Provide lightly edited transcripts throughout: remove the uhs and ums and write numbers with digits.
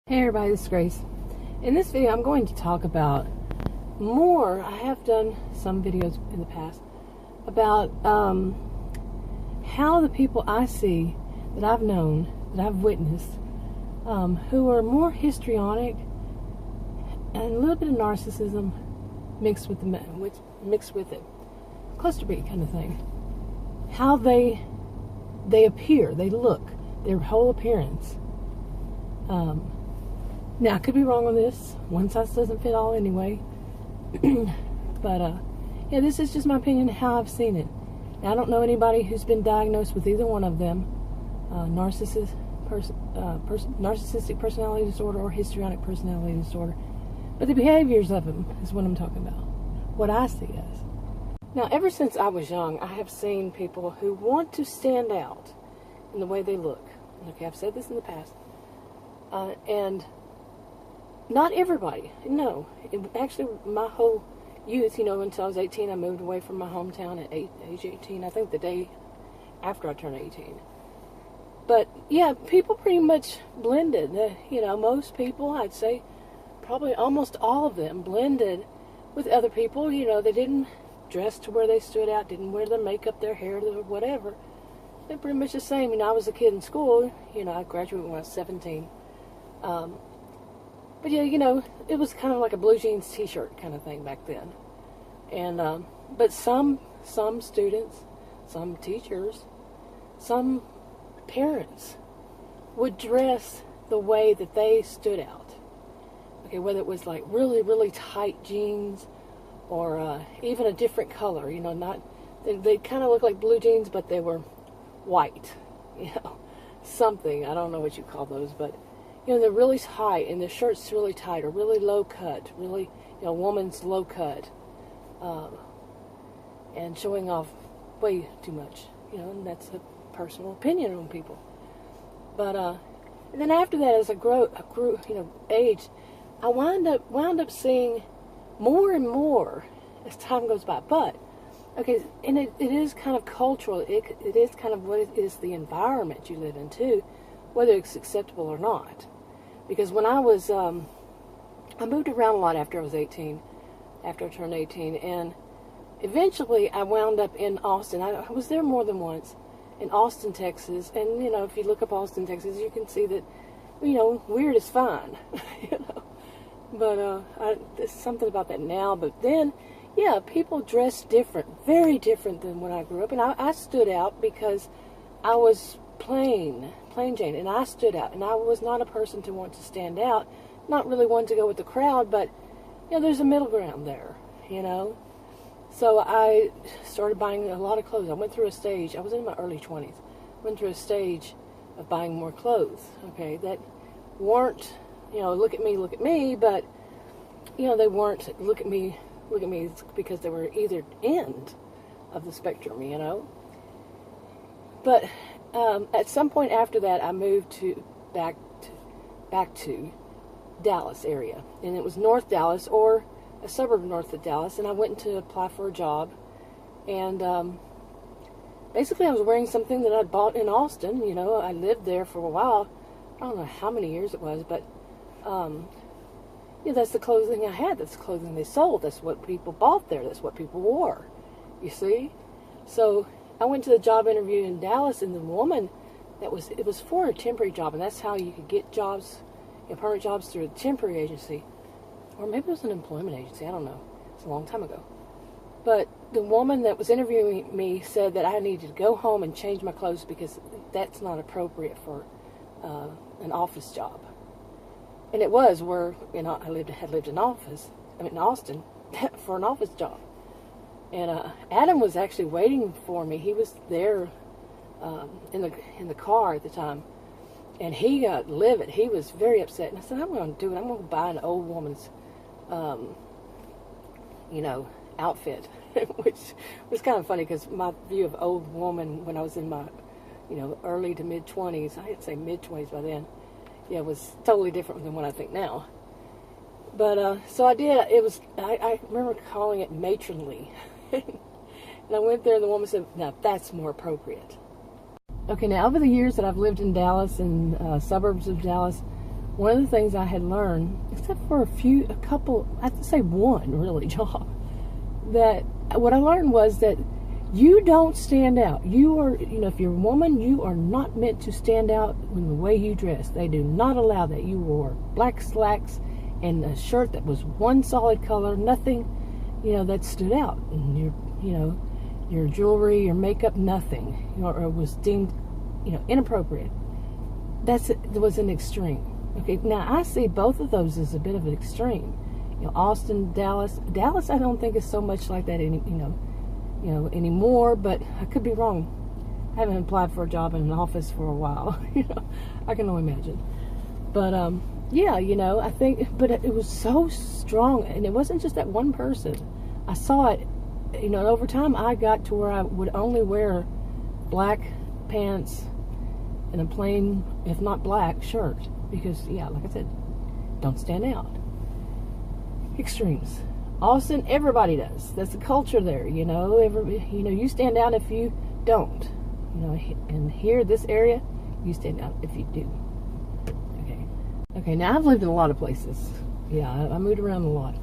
Hey everybody, this is Grace. In this video I'm going to talk about more. I have done some videos in the past about how the people I see, that I've known, that I've witnessed, who are more histrionic and a little bit of narcissism mixed with it, cluster B kind of thing. How they appear, they look, their whole appearance. Now, I could be wrong on this. One size doesn't fit all anyway. But, yeah, this is just my opinion, how I've seen it. Now, I don't know anybody who's been diagnosed with either one of them, narcissistic personality disorder or histrionic personality disorder. But the behaviors of them is what I'm talking about, what I see as. Now, ever since I was young, I have seen people who want to stand out in the way they look. Okay, I've said this in the past. And not everybody, no. Actually, my whole youth, until I was 18, I moved away from my hometown at age 18. I think the day after I turned 18. But, yeah, people pretty much blended. Most people, I'd say, probably almost all of them blended with other people. They didn't dress to where they stood out, didn't wear their makeup, their hair, or whatever. They're pretty much the same. I was a kid in school. I graduated when I was 17. But yeah, it was kind of like a blue jeans t-shirt kind of thing back then. And, but some students, some teachers, some parents would dress the way that they stood out. Okay, whether it was like really, really tight jeans or even a different color, they kind of looked like blue jeans, but they were white, something. I don't know what you call those, but they're really tight, and the shirt's really tight, or really low cut, really, woman's low cut, and showing off way too much, and that's a personal opinion on people. But, and then after that, as I grew, age, I wound up seeing more and more as time goes by. But, okay, and it is kind of cultural, it is kind of what it is, the environment you live in too, whether it's acceptable or not. Because when I was, I moved around a lot after I was 18, after I turned 18, and eventually I wound up in Austin. I was there more than once, in Austin, Texas, and, if you look up Austin, Texas, you can see that, weird is fine, But, there's something about that now, but then, yeah, people dress different, very different than when I grew up, and I stood out because I was plain Jane, and I stood out, and I was not a person to want to stand out, not really one to go with the crowd, but, there's a middle ground there, So I started buying a lot of clothes. I went through a stage, I was in my early 20s, went through a stage of buying more clothes, okay, that weren't, look at me, but, they weren't look at me because they were either end of the spectrum, But, at some point after that, I moved back to Dallas area, and it was North Dallas, or a suburb north of Dallas, and I went to apply for a job, and basically I was wearing something that I'd bought in Austin. I lived there for a while. I don't know how many years it was, but that's the clothing I had. That's the clothing they sold. That's what people bought there. That's what people wore. You see? So I went to the job interview in Dallas, and the woman, it was for a temporary job, and that's how you could get jobs, permanent jobs, through a temporary agency. Or maybe it was an employment agency, I don't know. It's a long time ago. But the woman that was interviewing me said that I needed to go home and change my clothes because that's not appropriate for an office job. And it was where I had lived in Austin for an office job. And Adam was actually waiting for me. He was there in the car at the time, and he got livid. He was very upset. And I said, I'm going to do it. I'm going to buy an old woman's, outfit, which was kind of funny because my view of old woman when I was in my, early to mid 20s, I'd say mid 20s by then, was totally different than what I think now. But so I did. I remember calling it matronly. And I went there, and the woman said, now that's more appropriate. Okay, now over the years that I've lived in Dallas and suburbs of Dallas, one of the things I had learned, except for a couple, I have to say one really job, that what I learned was that you don't stand out. You are, if you're a woman, you are not meant to stand out in the way you dress. They do not allow that. You wore black slacks and a shirt that was one solid color, nothing, that stood out. And your jewelry, your makeup, nothing, was deemed, inappropriate. It was an extreme. Okay, now I see both of those as a bit of an extreme. Austin, Dallas, I don't think is so much like that anymore, but I could be wrong. I haven't applied for a job in an office for a while. I can only imagine. But I think, but it was so strong, and it wasn't just that one person. I saw it, over time I got to where I would only wear black pants and a plain, if not black, shirt, because, like I said, don't stand out. Extremes. Austin, everybody does. That's the culture there, you stand out if you don't. And here, this area, you stand out if you do. Okay, now I've lived in a lot of places. Yeah, I moved around a lot.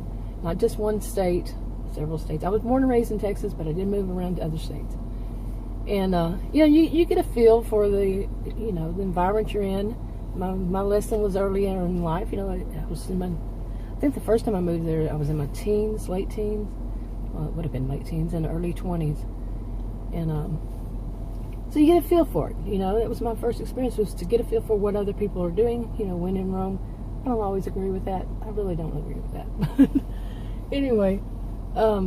Not just one state, several states. I was born and raised in Texas, but I did move around to other states. And, you get a feel for the environment you're in. My lesson was earlier in life. I was I think the first time I moved there, I was in my teens, late teens. Well, it would have been late teens and early 20s. And so you get a feel for it. That was my first experience, was to get a feel for what other people are doing. When in Rome. I don't always agree with that. I really don't agree with that. Anyway, but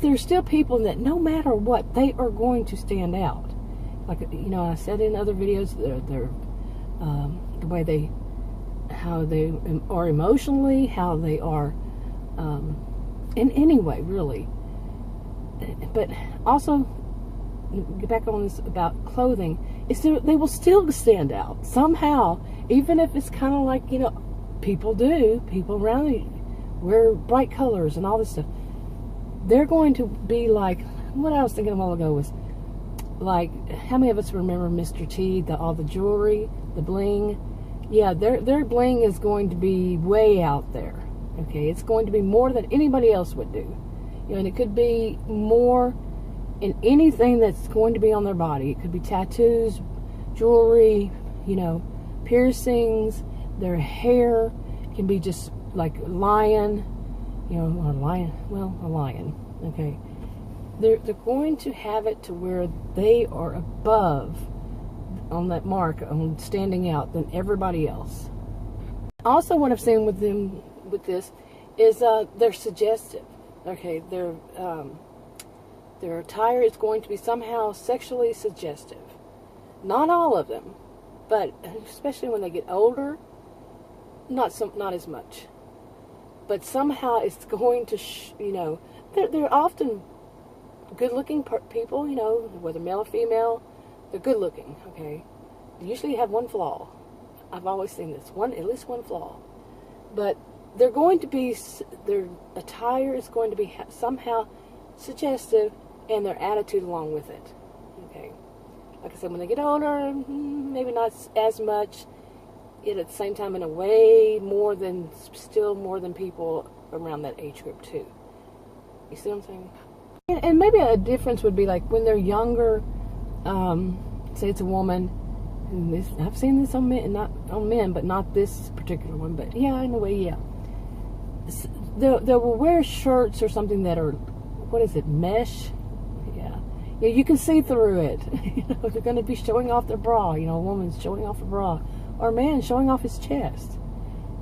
there's still people that no matter what, they are going to stand out. Like, I said in other videos, they're the way how they are emotionally, how they are in any way, really. But also, get back on this about clothing, they will still stand out somehow, even if it's kind of like, people around you wear bright colors and all this stuff. They're going to be like, what I was thinking a while ago was, like, how many of us remember Mr. T, all the jewelry, the bling? Yeah, their bling is going to be way out there. Okay, it's going to be more than anybody else would do. And it could be more in anything that's going to be on their body. It could be tattoos, jewelry, piercings. Their hair can be just like a lion. A lion. Okay, they're going to have it to where they are above on that mark, on standing out, than everybody else. Also, what I've seen with them with this is they're suggestive. Okay, their attire is going to be somehow sexually suggestive. Not all of them, but especially when they get older, not as much. But somehow it's going to, they're often good-looking people. Whether male or female, they're good-looking. Okay, they usually have one flaw. I've always seen this at least one flaw, but they're going to be, their attire is going to be somehow suggestive, and their attitude along with it. Okay, like I said, when they get older, maybe not as much, yet at the same time, in a way, still more than people around that age group too. You see what I'm saying? And maybe a difference would be like when they're younger. Say it's a woman. And I've seen this on men, not on men, but not this particular one. But yeah, in a way, yeah. They will wear shirts or something that are, what is it, mesh? Yeah, you can see through it. They're going to be showing off their bra. A woman's showing off her bra, or a man showing off his chest.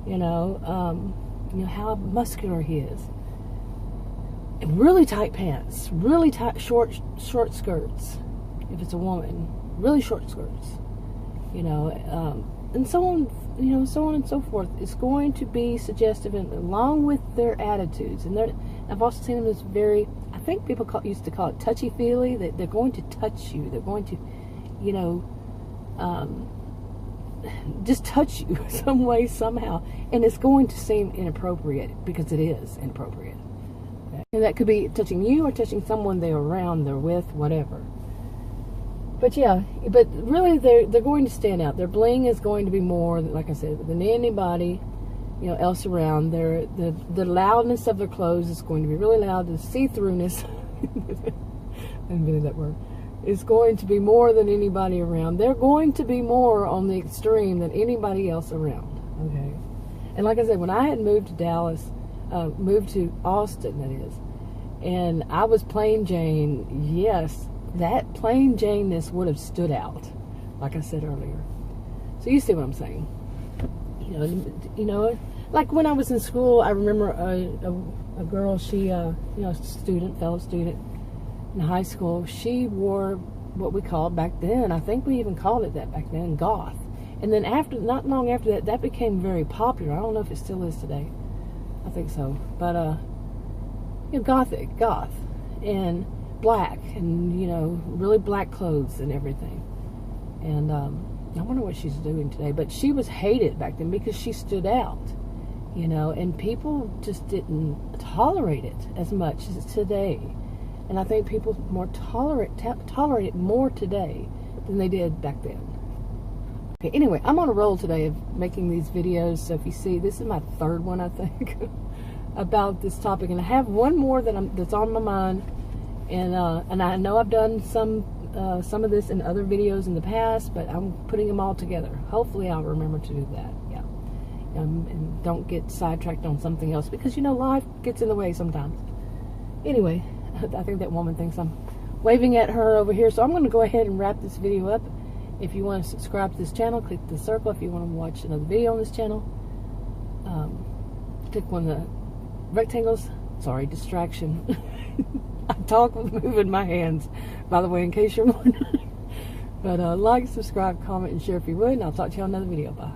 How muscular he is. And really tight pants, really tight short skirts. If it's a woman, really short skirts. And so on, so on and so forth. It's going to be suggestive, and along with their attitudes. And I've also seen them as very, I think people used to call it touchy-feely. They're going to touch you. They're going to, just touch you some way, somehow. And it's going to seem inappropriate, because it is inappropriate. Okay? And that could be touching you or touching someone they're around, they're with, whatever. But yeah, but really they're going to stand out. Their bling is going to be more, like I said, than anybody, you know, else around. The loudness of their clothes is going to be really loud. The see-throughness, I invented that word, is going to be more than anybody around. They're going to be more on the extreme than anybody else around. Okay, and like I said, when I had moved to Dallas, moved to Austin, that is, and I was plain Jane, yes, that plain Janeness would have stood out, like I said earlier. So you see what I'm saying? You know, like when I was in school, I remember a girl, she, you know, fellow student in high school, she wore what we called back then, I think we even called it that back then, goth. And then not long after that, that became very popular. I don't know if it still is today. I think so. But, you know, goth, and black, and, you know, really black clothes and everything. And, I wonder what she's doing today. But she was hated back then because she stood out, you know, and people just didn't tolerate it as much as today. And I think people more tolerate it more today than they did back then. Okay, anyway, I'm on a roll today of making these videos. So if you see, this is my third one, I think, about this topic, and I have one more that's on my mind. And I know I've done some of this in other videos in the past, but I'm putting them all together. Hopefully, I'll remember to do that. Yeah, and don't get sidetracked on something else, because you know life gets in the way sometimes. Anyway, I think that woman thinks I'm waving at her over here, so I'm going to go ahead and wrap this video up. If you want to subscribe to this channel, click the circle. If you want to watch another video on this channel, click one of the rectangles. Sorry, distraction. I talk with moving my hands, by the way, in case you're wondering. But like, subscribe, comment, and share if you would, and I'll talk to you on another video. Bye.